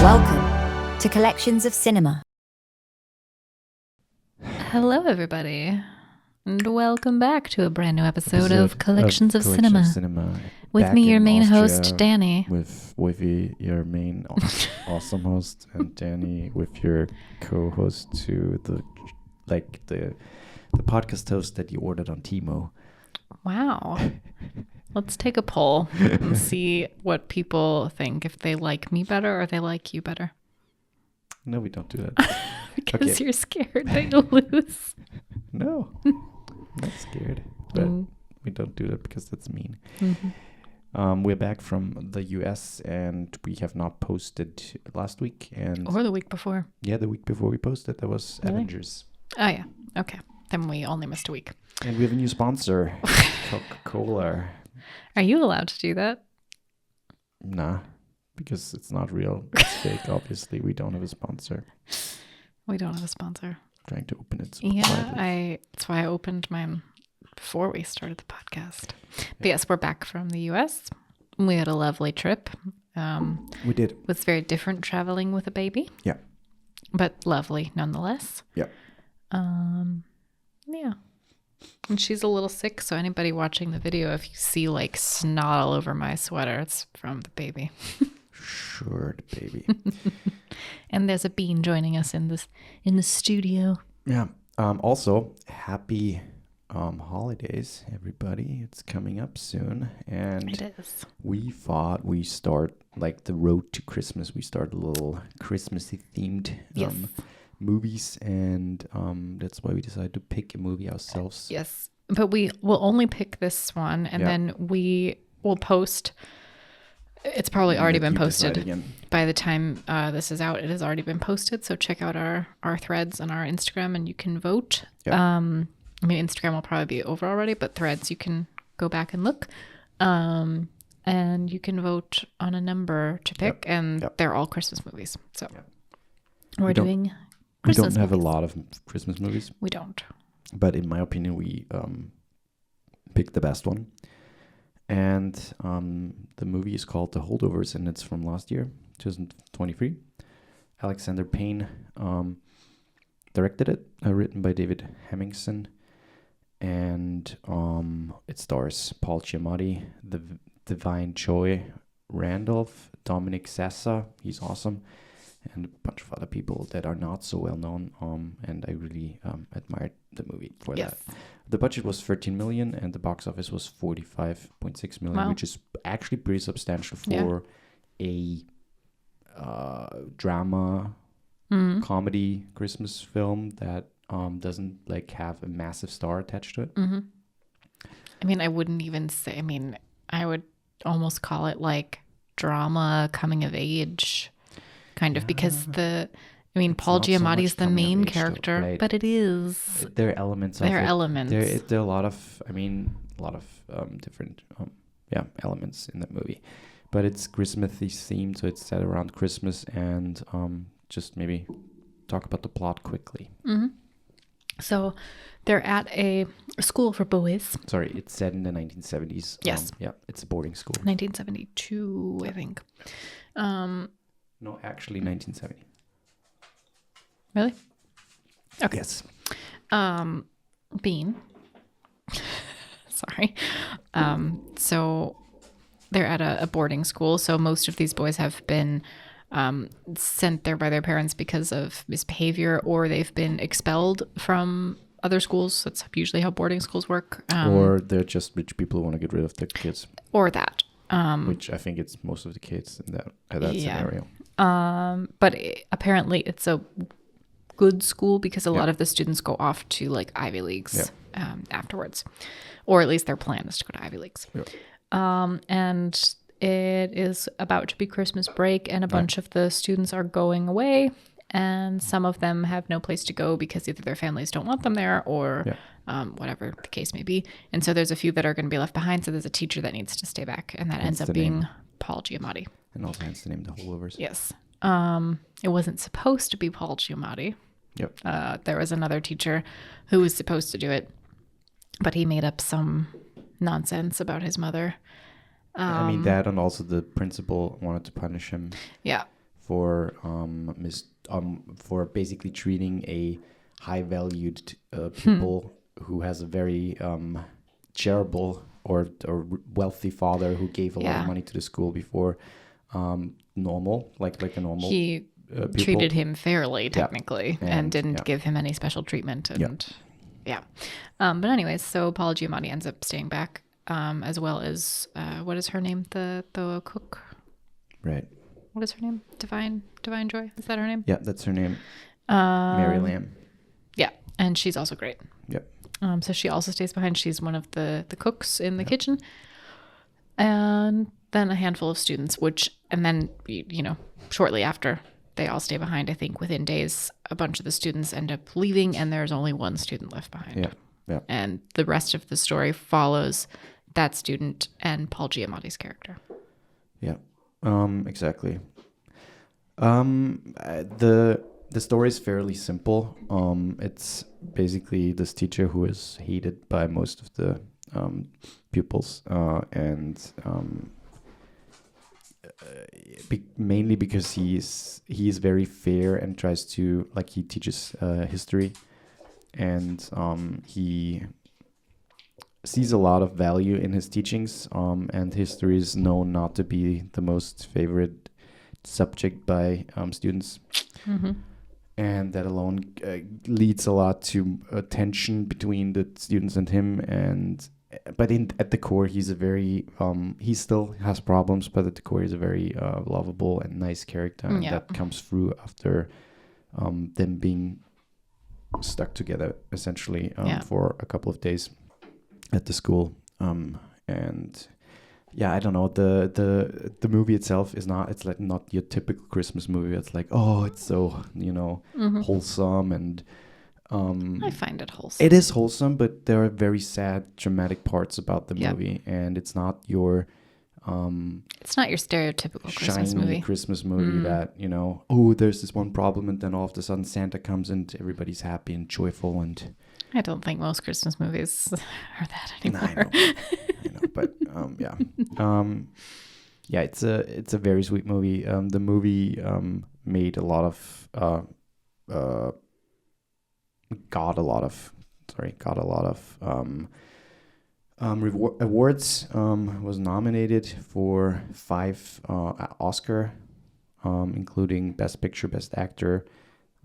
Welcome to Collections of Cinema. Hello, everybody, and welcome back to a brand new episode of Collections of Cinema. With me, your main host, Danny. With Wavy, your main awesome host, and Danny with your co-host to the podcast host that you ordered on Timo. Wow. Let's take a poll and see what people think, if they like me better or they like you better. No, we don't do that. Because you're scared that you'll lose. No, I'm not scared. But we don't do that because that's mean. Mm-hmm. We're back from the US and we have not posted last week. Or the week before. Yeah, the week before we posted, that was really? Avengers. Oh, yeah. Okay. Then we only missed a week. And we have a new sponsor, Coca-Cola. Are you allowed to do that? Nah, because it's not real. It's fake, obviously. We don't have a sponsor. We don't have a sponsor. I'm trying to open it. That's why I opened mine before we started the podcast. But yes, we're back from the US. We had a lovely trip. We did. It was very different traveling with a baby. Yeah. But lovely nonetheless. Yeah. Yeah. And she's a little sick, so anybody watching the video, if you see like snot all over my sweater, it's from the baby. Sure, the baby. And there's a bean joining us in the studio. Yeah. Also, happy holidays, everybody. It's coming up soon. And it is. We thought we start like the road to Christmas. We start a little Christmassy themed movies, and that's why we decided to pick a movie ourselves. Yes, but we will only pick this one, and then we will post. It's probably already been posted by the time this is out. It has already been posted, so check out our threads on our Instagram, and you can vote. Yep. I mean, Instagram will probably be over already, but threads, you can go back and look, and you can vote on a number to pick, and they're all Christmas movies. So we're doing. We don't have a lot of Christmas movies. We don't. But in my opinion, we picked the best one. And the movie is called The Holdovers, and it's from last year, 2023. Alexander Payne directed it, written by David Hemmingson. And it stars Paul Giamatti, the Divine Joy Randolph, Dominic Sessa, he's awesome, and a bunch of other people that are not so well known. And I really admired the movie for that. The budget was 13 million and the box office was 45.6 million, which is actually pretty substantial for a drama comedy Christmas film that doesn't like have a massive star attached to it. Mm-hmm. I mean, I wouldn't even say. I mean, I would almost call it like drama coming of age. Kind of, because Paul Giamatti is the main character, right? But it is. There are elements of it. There are a lot of, different, elements in that movie. But it's Christmassy themed, so it's set around Christmas, and just maybe talk about the plot quickly. Mm-hmm. So they're at a school for boys. Sorry, it's set in the 1970s. Yes. It's a boarding school. 1972, I think. No, actually 1970. Really? Okay. Yes. Bean. Sorry. So they're at a boarding school. So most of these boys have been sent there by their parents because of misbehavior, or they've been expelled from other schools. That's usually how boarding schools work. Or they're just rich people who want to get rid of their kids. Or that. Which I think it's most of the kids in that scenario. But apparently it's a good school because a lot of the students go off to like Ivy Leagues afterwards, or at least their plan is to go to Ivy Leagues. And it is about to be Christmas break, and a bunch of the students are going away, and some of them have no place to go because either their families don't want them there or whatever the case may be. And so there's a few that are going to be left behind. So there's a teacher that needs to stay back, and that ends up being Paul Giamatti. And also hence the name The Holdovers. Yes. It wasn't supposed to be Paul Giamatti. Yep. There was another teacher who was supposed to do it, but he made up some nonsense about his mother. That, and also the principal wanted to punish him. Yeah. for for basically treating a high valued pupil who has a very charitable or wealthy father who gave a lot of money to the school before normal, like a normal. He pupil. treated him fairly, technically, and didn't give him any special treatment. And but anyways, so Paul Giamatti ends up staying back, as well as what is her name? The cook. Right. What is her name? Divine Joy. Is that her name? Yeah, that's her name. Mary Lamb. Yeah, and she's also great. Yep. So she also stays behind. She's one of the cooks in the kitchen. And then a handful of students, and then, shortly after they all stay behind, I think within days, a bunch of the students end up leaving and there's only one student left behind. Yeah. Yeah. And the rest of the story follows that student and Paul Giamatti's character. Yeah. Exactly. The story is fairly simple. It's basically this teacher who is hated by most of the pupils, and mainly because he is very fair and tries to, like, he teaches history, and he sees a lot of value in his teachings, and history is known not to be the most favorite subject by students. Mm-hmm. And that alone leads a lot to tension between the students and him. But at the core, he's a very he still has problems, but at the core, he's a very lovable and nice character, and that comes through after them being stuck together essentially for a couple of days at the school. And yeah, I don't know, the movie itself is not your typical Christmas movie. It's like, oh, it's so wholesome, and I find it wholesome. It is wholesome, but there are very sad, dramatic parts about the movie, and it's not your stereotypical Christmas movie that, oh, there's this one problem and then all of a sudden Santa comes and everybody's happy and joyful. And I don't think most Christmas movies are that anymore. Nah, I know, but yeah, it's a very sweet movie. The movie made a lot of got a lot of awards. Was nominated for 5 Oscar, including Best Picture, Best Actor,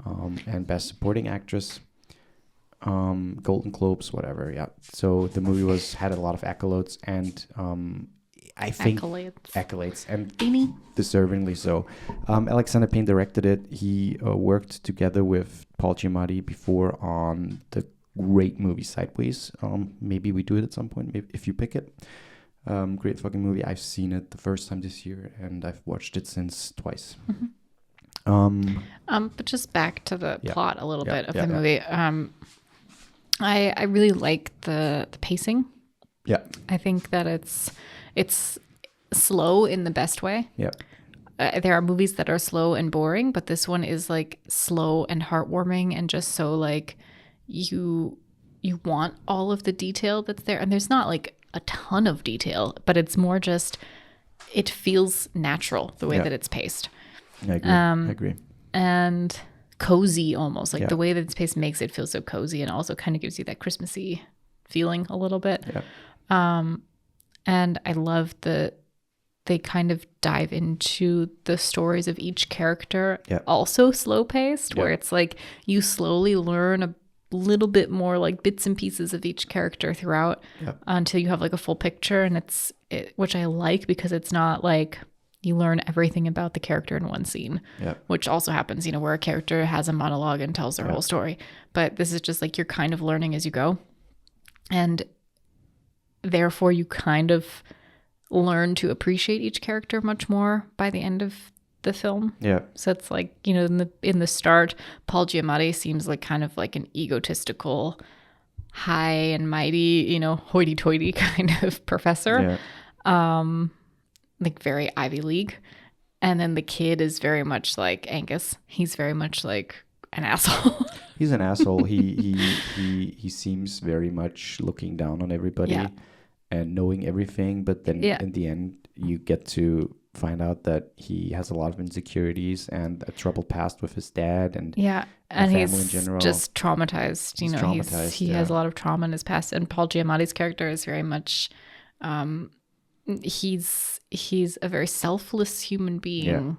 and Best Supporting Actress. Golden Globes, whatever. Yeah. So the movie had a lot of accolades, and I think accolades, and deservingly so. Alexander Payne directed it. He worked together with Paul Giamatti before on the great movie Sideways. Maybe we do it at some point if you pick it. Great fucking movie. I've seen it the first time this year, and I've watched it since twice. Mm-hmm. But just back to the plot a little bit of the movie. I really like the pacing. Yeah. I think that it's slow in the best way. Yeah. There are movies that are slow and boring, but this one is like slow and heartwarming, and just so like you want all of the detail that's there. And there's not like a ton of detail, but it's more just, it feels natural the way that it's paced. I agree. I agree. And cozy almost, like the way that it's paced makes it feel so cozy, and also kind of gives you that Christmassy feeling a little bit. And I love that they kind of dive into the stories of each character, also slow paced, where it's like you slowly learn a little bit more, like bits and pieces of each character throughout until you have like a full picture. And which I like, because it's not like you learn everything about the character in one scene, which also happens, where a character has a monologue and tells their whole story. But this is just like you're kind of learning as you go. And therefore you kind of learn to appreciate each character much more by the end of the film. Yeah. So it's like, in the start, Paul Giamatti seems like kind of like an egotistical, high and mighty, hoity-toity kind of professor. Like very Ivy League. And then the kid is very much like Angus. He's very much like an asshole. He's an asshole. He seems very much looking down on everybody and knowing everything. But then in the end, you get to find out that he has a lot of insecurities and a troubled past with his dad and and family he's in general. just traumatized. You know, he has a lot of trauma in his past. And Paul Giamatti's character is very much, he's a very selfless human being,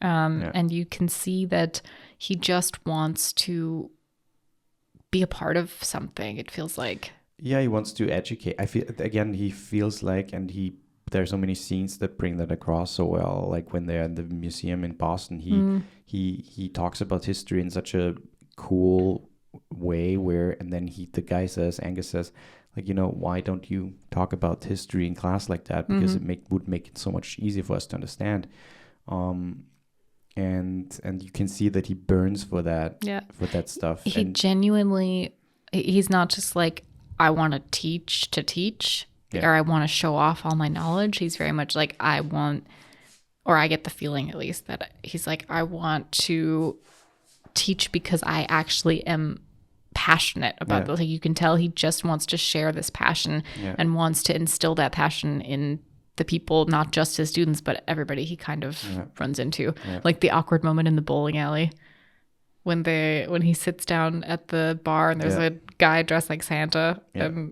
and you can see that he just wants to be a part of something. It feels like. Yeah, he wants to educate. I feel again he feels like, and there are so many scenes that bring that across so well. Like when they're in the museum in Boston, he talks about history in such a cool way and then Angus says, like, you know, why don't you talk about history in class like that? Because it would make it so much easier for us to understand. And you can see that he burns for that, for that stuff. He's not just like, I want to teach. Or I want to show off all my knowledge. He's very much like, I get the feeling at least that he's like, I want to teach because I actually am passionate about this. Like, you can tell he just wants to share this passion and wants to instill that passion in the people, not just his students, but everybody he kind of runs into. Like the awkward moment in the bowling alley when he sits down at the bar and there's a guy dressed like Santa and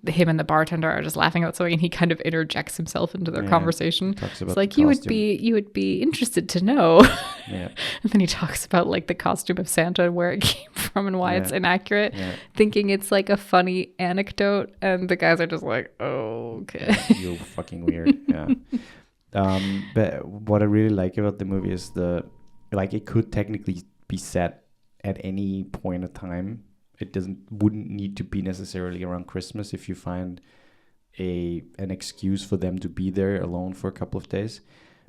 him and the bartender are just laughing about something, and he kind of interjects himself into their conversation. It's like, you would be interested to know. And then he talks about like the costume of Santa and where it came from and why it's inaccurate, thinking it's like a funny anecdote, and the guys are just like, oh, okay. You're fucking weird. But what I really like about the movie is it could technically be set at any point of time. It wouldn't need to be necessarily around Christmas if you find an excuse for them to be there alone for a couple of days.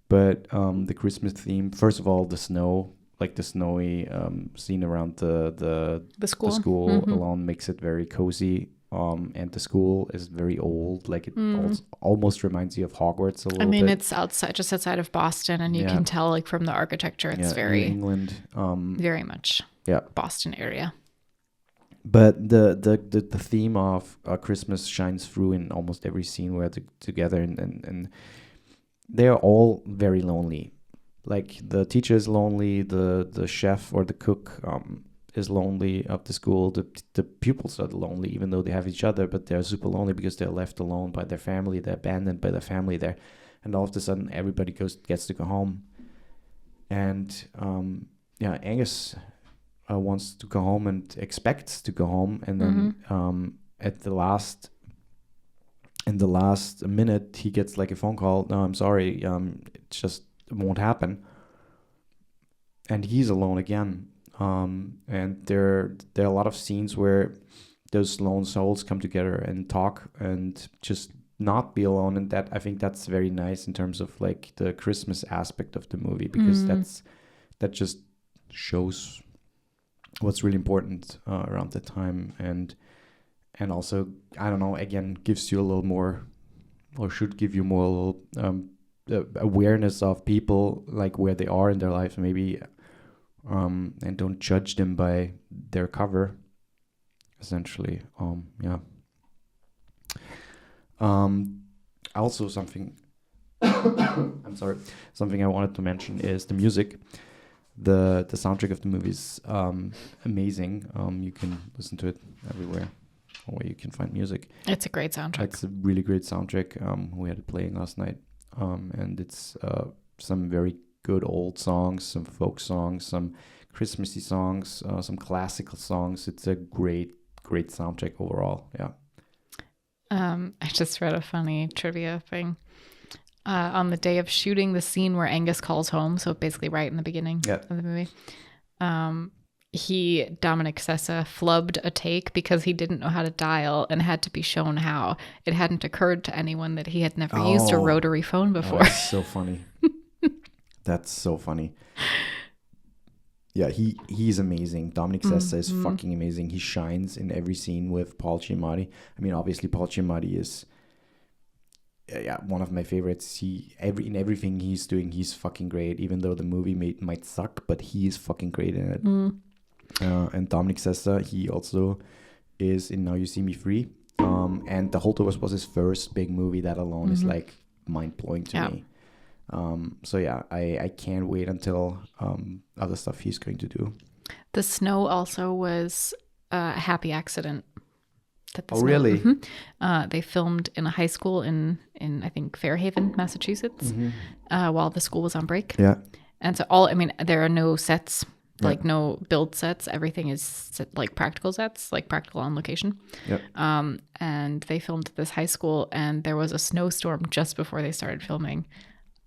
But the Christmas theme, first of all, the snow, like the snowy scene around the school alone makes it very cozy. And the school is very old, like it almost reminds you of Hogwarts a little bit. I mean, it's just outside of Boston, and you can tell like from the architecture, it's very New England, very much Boston area. But the theme of Christmas shines through in almost every scene where they're together, and they're all very lonely. Like the teacher is lonely, the chef or the cook is lonely of the school. The pupils are lonely, even though they have each other, but they're super lonely because they're left alone by their family. They're abandoned by their family there, and all of a sudden everybody gets to go home. And Angus wants to go home and expects to go home, and then in the last minute he gets like a phone call. No, I'm sorry, it just won't happen. And he's alone again. And there are a lot of scenes where those lone souls come together and talk and just not be alone, and that I think that's very nice in terms of like the Christmas aspect of the movie, because that just shows what's really important around that time, and also, I don't know, again, gives you a little more, or should give you more awareness of people, like where they are in their life, maybe, and don't judge them by their cover, essentially. Also something something I wanted to mention is the music. The soundtrack of the movie is amazing. You can listen to it everywhere where you can find music. It's a great soundtrack. It's a really great soundtrack. We had it playing last night, and it's some very good old songs, some folk songs, some Christmassy songs, some classical songs. It's a great soundtrack overall. Yeah. I just read a funny trivia thing. On the day of shooting the scene where Angus calls home, so basically right in the beginning of the movie, Dominic Sessa flubbed a take because he didn't know how to dial and had to be shown how. It hadn't occurred to anyone that he had never used a rotary phone before. That's so funny. That's so funny. Yeah, he's amazing. Dominic Sessa is fucking amazing. He shines in every scene with Paul Giamatti. I mean, obviously Paul Giamatti is one of my favorites. In everything he's doing, he's fucking great. Even though the movie might suck, but he is fucking great in it. And Dominic Sessa, he also is in Now You See Me Free. And The Holdovers was his first big movie. That alone is like mind blowing to me. So yeah, I can't wait until other stuff he's going to do. The snow also was a happy accident. That the Oh, snow, really? they filmed in a high school in I think Fairhaven, Massachusetts, while the school was on break. Yeah. And so there are no sets, like no build sets. Everything is like practical sets, like practical on location. Yep. And they filmed at this high school, and there was a snowstorm just before they started filming,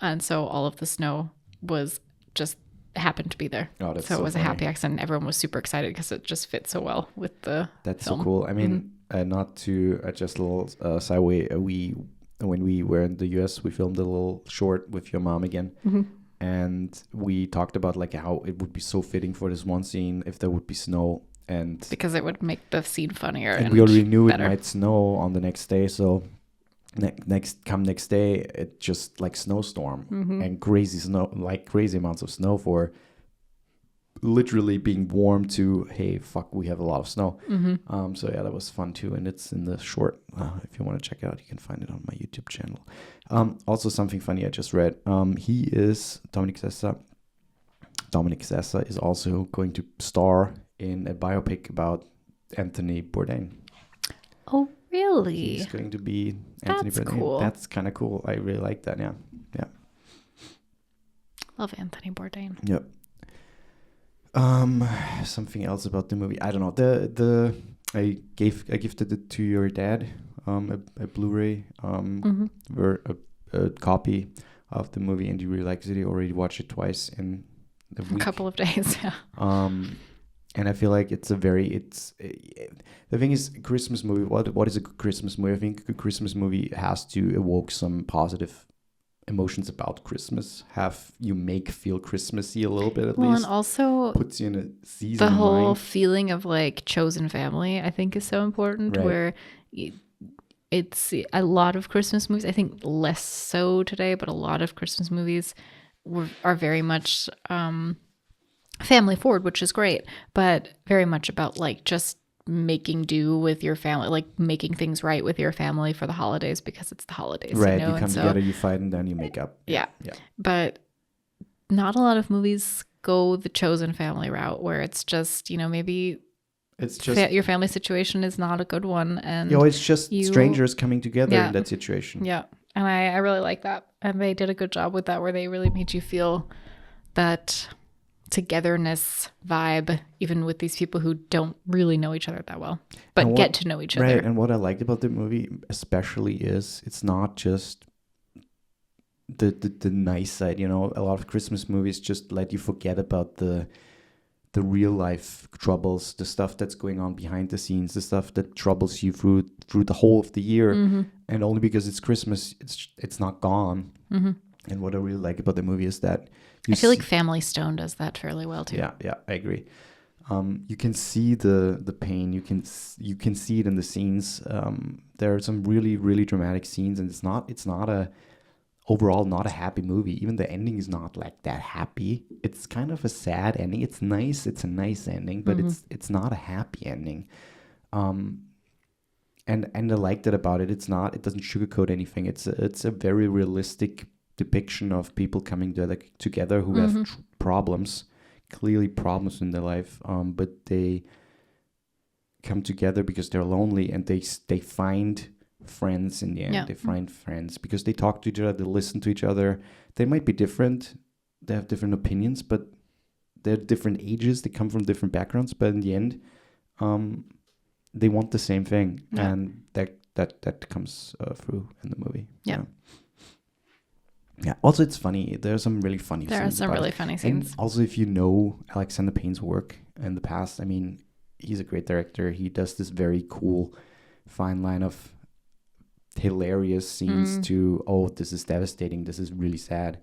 and so all of the snow was just happened to be there. Oh, that's so it was funny. a happy accident. Everyone was super excited because it just fit so well with the That's film. so cool. I mean, not to just a little sideway. When we were in the US, we filmed a little short with your mom again. And we talked about like how it would be so fitting for this one scene if there would be snow, and because it would make the scene funnier. And we already knew better. It might snow on the next day, so next day it just like snowstorm and crazy snow, like crazy amounts of snow for literally being warm to hey fuck we have a lot of snow. So yeah, that was fun too, and it's in the short. If you want to check it out, you can find it on my YouTube channel. Also something funny I just read, he is Dominic Sessa is also going to star in a biopic about Anthony Bourdain. Oh really? He's going to be Anthony Bourdain. Cool. That's kind of cool. I really like that. Yeah. Love Anthony Bourdain. Yep. Something else about the movie. I don't know. I gifted it to your dad. A Blu-ray. A copy of the movie, and he really likes it. He already watched it twice in a week. A couple of days. Yeah. And I feel like the thing is, a Christmas movie. What is a good Christmas movie? I think a Christmas movie has to evoke some positive emotions about Christmas. Have you feel Christmassy a little bit at least. And also puts you in a season. The whole mind. feeling of like chosen family, I think, is so important. Right. Where it's a lot of Christmas movies. I think less so today, but a lot of Christmas movies are very much family forward, which is great, but very much about like just making do with your family, like making things right with your family for the holidays because it's the holidays. Right, you know? You come together, you fight, and then you make up. Yeah. But not a lot of movies go the chosen family route where it's just, maybe it's just your family situation is not a good one, and it's just strangers coming together in that situation. Yeah, and I really like that, and they did a good job with that, where they really made you feel that togetherness vibe, even with these people who don't really know each other that well, but get to know each other. Right, and what I liked about the movie especially is it's not just the nice side. A lot of Christmas movies just let you forget about the real life troubles, the stuff that's going on behind the scenes, the stuff that troubles you through the whole of the year, and only because it's Christmas, it's not gone. And what I really like about the movie is that I feel like Family Stone does that fairly well too. Yeah, I agree. You can see the pain. You can see it in the scenes. There are some really, really dramatic scenes, and it's not overall not a happy movie. Even the ending is not like that happy. It's kind of a sad ending. It's nice. It's a nice ending, but it's not a happy ending. And I like that about it. It doesn't sugarcoat anything. It's a very realistic depiction of people coming together who have clearly problems in their life, but they come together because they're lonely, and they find friends in the end. They find friends because they talk to each other, they listen to each other. They might be different, they have different opinions, but they're different ages, they come from different backgrounds, but in the end they want the same thing, and that comes through in the movie. Yeah. Also, it's funny. There are some really funny scenes. There are some really funny scenes. And also, if you know Alexander Payne's work in the past, I mean, he's a great director. He does this very cool fine line of hilarious scenes to, this is devastating. This is really sad.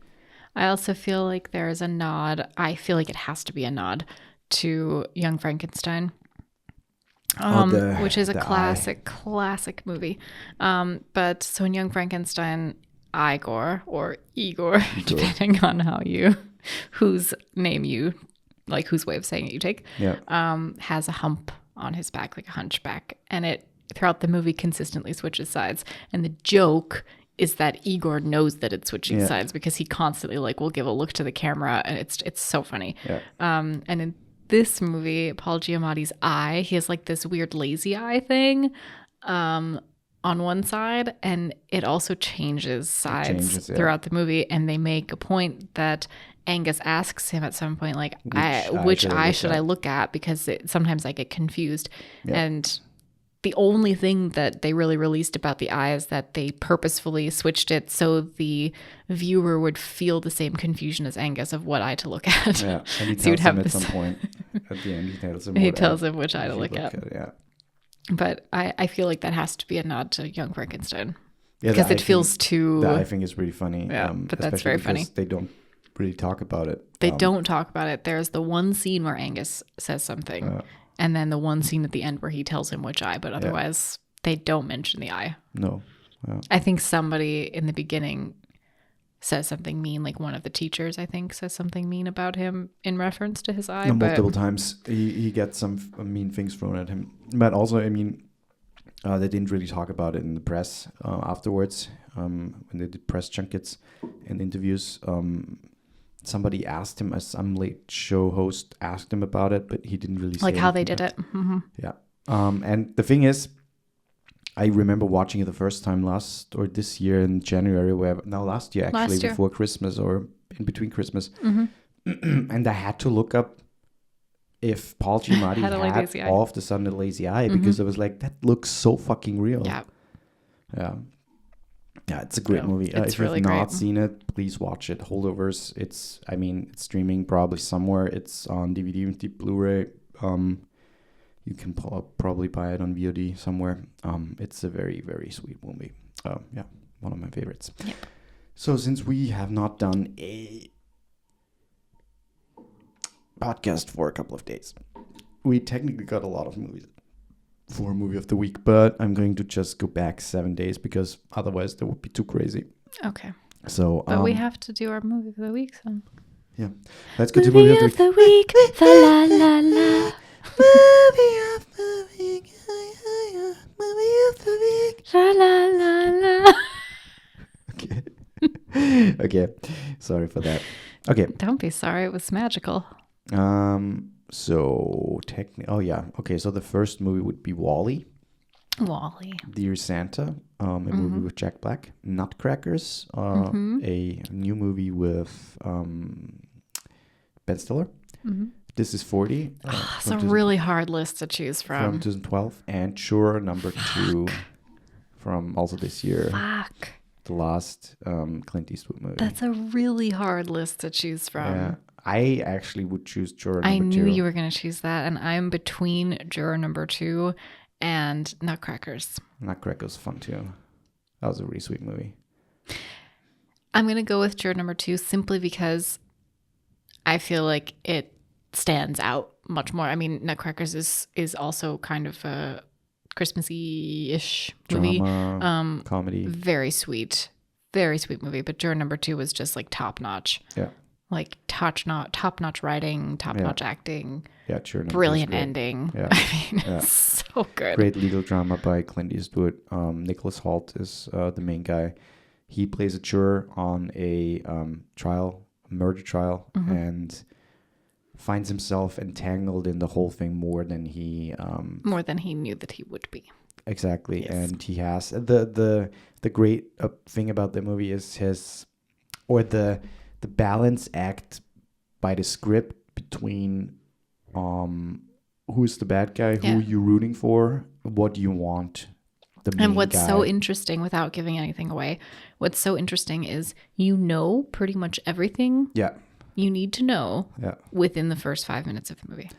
I also feel like there is a nod. I feel like it has to be a nod to Young Frankenstein. Which is a classic movie. But so in Young Frankenstein, Igor or Igor, depending on whose way of saying it you take, has a hump on his back, like a hunchback, and it throughout the movie consistently switches sides. And the joke is that Igor knows that it's switching sides because he constantly like will give a look to the camera, and it's so funny. Yeah. And in this movie, Paul Giamatti's eye, he has like this weird lazy eye thing on one side, and it also changes sides throughout the movie. And they make a point that Angus asks him at some point, like, which eye should I look at? Because sometimes I get confused. Yeah. And the only thing that they really released about the eye is that they purposefully switched it so the viewer would feel the same confusion as Angus of what eye to look at. Yeah, and he So tells him at some point, at the end, he tells him which eye to look at. Yeah. But I feel like that has to be a nod to Young Frankenstein. Yeah, because it feels too... The eye thing is really funny. Yeah, but that's very funny. They don't really talk about it. They don't talk about it. There's the one scene where Angus says something, and then the one scene at the end where he tells him which eye, but otherwise they don't mention the eye. No. I think somebody in the beginning says something mean, like one of the teachers, I think, says something mean about him in reference to his eye. No, multiple times he gets some mean things thrown at him. But also, I mean, they didn't really talk about it in the press afterwards when they did press junkets and interviews. Somebody asked him, some late show host asked him about it, but he didn't really say like how they did it. Mm-hmm. Yeah. And the thing is, I remember watching it the first time this year in January, last year before Christmas or in between Christmas. Mm-hmm. And I had to look up if Paul Giamatti had all of the sudden a lazy eye, because I was like, that looks so fucking real. Yeah. Yeah. Yeah, it's a great movie. If you've not seen it, please watch it. Holdovers. It's streaming probably somewhere. It's on DVD and Blu-ray. You can probably buy it on VOD somewhere. It's a very, very sweet movie. Yeah, one of my favorites. Yep. So since we have not done a podcast for a couple of days, we technically got a lot of movies for movie of the week, but I'm going to just go back 7 days because otherwise that would be too crazy. Okay. So, but we have to do our movie of the week, so. Yeah. Let's go to movie of the week. La la la. Movie of the week. Movie of the week. La la la la. Okay. Okay. Sorry for that. Okay. Don't be sorry. It was magical. So okay, so the first movie would be WALL-E. Dear Santa, a movie with Jack Black. Nutcrackers, a new movie with Ben Stiller. This is 40. It's a really hard list to choose from. From 2012. And Juror number 2 from also this year. Fuck. The last Clint Eastwood movie. That's a really hard list to choose from. Yeah. I actually would choose Juror number 2. I knew you were going to choose that, and I'm between Juror number 2 and Nutcrackers. Nutcrackers fun too. That was a really sweet movie. I'm going to go with Juror number 2 simply because I feel like it stands out much more. I mean, Nutcrackers is also kind of a Christmassy-ish movie. Drama, comedy. Very sweet movie, but Juror number 2 was just like top-notch. Yeah. Like top-notch writing, top-notch acting, brilliant ending. Yeah. I mean, it's so good. Great legal drama by Clint Eastwood. Nicholas Hoult is the main guy. He plays a juror on a murder trial, and finds himself entangled in the whole thing more than he knew that he would be. Exactly, yes. And he has the great thing about the movie is the balance act by the script between who's the bad guy, who you're rooting for, what do you want the main and what's guy. So interesting, without giving anything away, what's so interesting is pretty much everything you need to know within the first 5 minutes of the movie.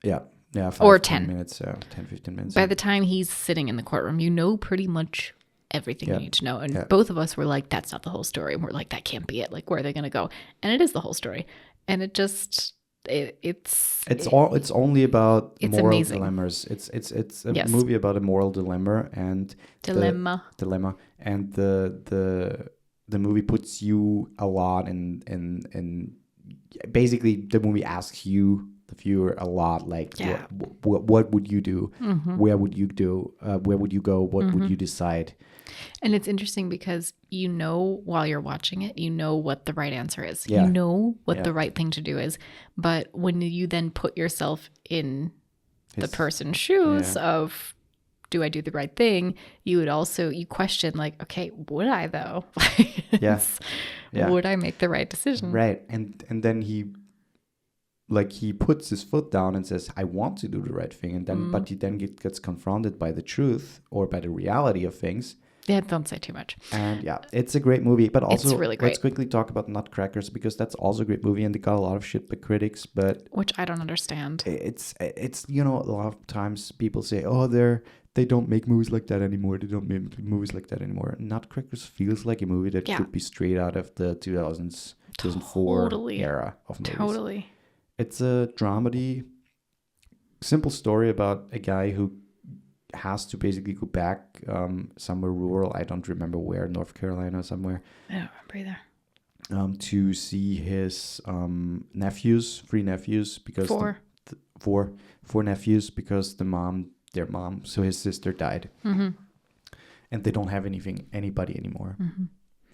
Yeah. 10 minutes, 10, 15 minutes. By the time he's sitting in the courtroom, pretty much everything you need to know. And both of us were like, that's not the whole story. And we're like, that can't be it. Like, where are they going to go? And it is the whole story. And it just, it's only about moral amazing. dilemmas. It's a movie about a moral dilemma and dilemma. And the movie puts you a lot in basically the movie asks you the viewer a lot. Like, Yeah. what would you do? Where would you do? Where would you go? What would you decide? And it's interesting because while you're watching it, what the right answer is. Yeah. You know what the right thing to do is. But when you then put yourself in the person's shoes of, do I do the right thing? You question like, okay, would I though? Would I make the right decision? Right. And then he puts his foot down and says, I want to do the right thing. And then, but he then gets confronted by the truth or by the reality of things. Yeah, don't say too much. And yeah, it's a great movie. But also, it's really great. Let's quickly talk about Nutcrackers, because that's also a great movie and it got a lot of shit by critics. But which I don't understand. It's a lot of times people say, oh, they don't make movies like that anymore. They don't make movies like that anymore. Nutcrackers feels like a movie that could be straight out of the 2000s, 2004 era of movies. Totally. It's a dramedy, simple story about a guy who has to basically go back somewhere rural. I don't remember where, North Carolina somewhere. I don't remember either. To see his three nephews, because four nephews, because their mom, so his sister died, and they don't have anybody anymore.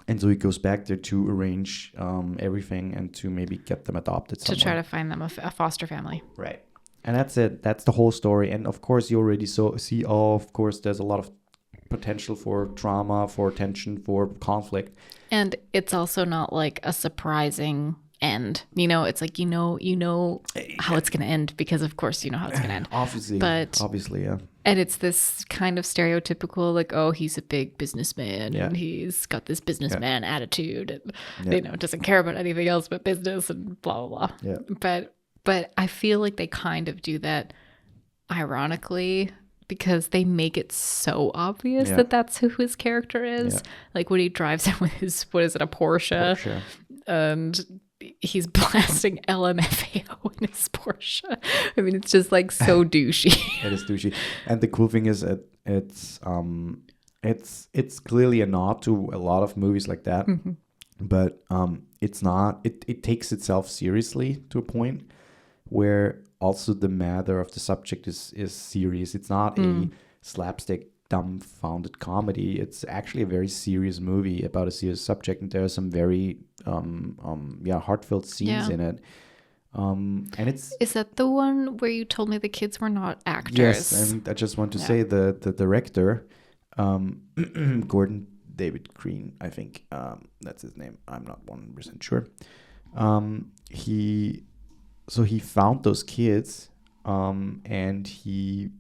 And so he goes back there to arrange everything and to maybe get them adopted somewhere. To try to find them a foster family. Right. And that's it. That's the whole story. And of course, you already see, of course, there's a lot of potential for drama, for tension, for conflict. And it's also not like a surprising end. It's like, how it's going to end, because of course you know how it's going to end. Obviously, yeah. And it's this kind of stereotypical, like, oh, he's a big businessman and he's got this businessman attitude and, doesn't care about anything else but business and blah, blah, blah. Yeah. But I feel like they kind of do that ironically, because they make it so obvious that that's who his character is. Yeah. Like when he drives in with his, a Porsche. And he's blasting LMFAO in his Porsche. I mean, it's just like so douchey. It is douchey. And the cool thing is it's clearly a nod to a lot of movies like that. But it's not, it takes itself seriously to a point where also the matter of the subject is serious. It's not a slapstick, dumbfounded comedy. It's actually a very serious movie about a serious subject, and there are some very heartfelt scenes in it. And is that the one where you told me the kids were not actors? Yes, and I just want to say the director, Gordon David Green, I think that's his name. I'm not 100% sure. He found those kids, and he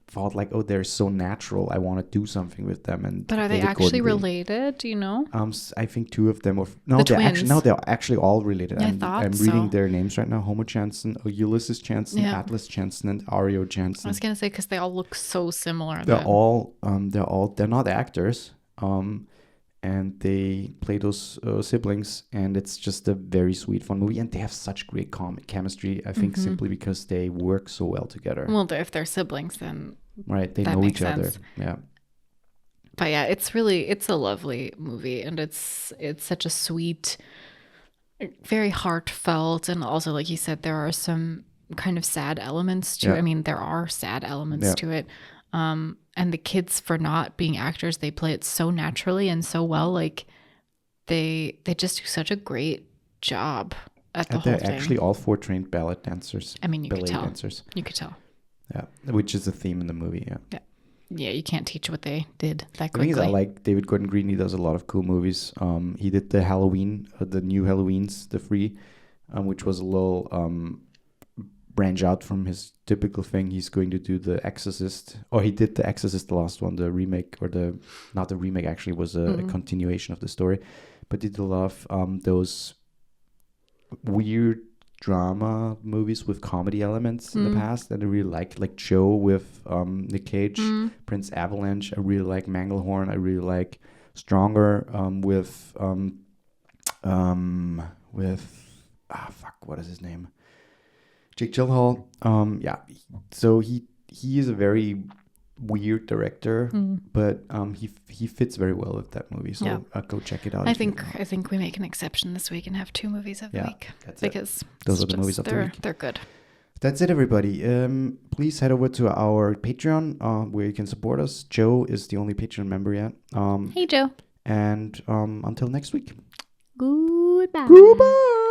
thought like, oh, they're so natural. I want to do something with them. But are they actually related? Do you know? I think two of them were they're actually all related. Yeah, I'm reading their names right now: Homo Jansen, Ulysses Jansen, Atlas Jansen, and Ario Jansen. I was gonna say, because they all look so similar. They're not actors. And they play those siblings, and it's just a very sweet, fun movie. And they have such great chemistry, I think, simply because they work so well together. Well, if they're siblings, then they know each other. Yeah. But yeah, it's a lovely movie, and it's such a sweet, very heartfelt, and also, like you said, there are some kind of sad elements to it. I mean, there are sad elements to it. And the kids, for not being actors, they play it so naturally and so well. Like they just do such a great job at the whole thing. They're actually all 4 trained ballet dancers. I mean, you could tell. Dancers. You could tell. Yeah, which is a theme in the movie. Yeah. Yeah, you can't teach what they did that The quickly. thing is, I like David Gordon Green. He does a lot of cool movies. He did the Halloween, the new Halloweens, the 3, which was a little branch out from his typical thing. He's going to do The Exorcist, or he did The Exorcist, the last one, the remake, or not the remake, actually was a continuation of the story, but he did a lot of those weird drama movies with comedy elements in the past, and I really like Joe with Nick Cage, Prince Avalanche. I really like Manglehorn. I really like Stronger with what is his name? Jake Gyllenhaal. So he is a very weird director, but he fits very well with that movie. So go check it out. I think we make an exception this week and have 2 movies of the week, because those are the movies of the week. They're good. That's it, everybody. Please head over to our Patreon where you can support us. Joe is the only Patreon member yet. Hey, Joe. And until next week. Goodbye. Goodbye.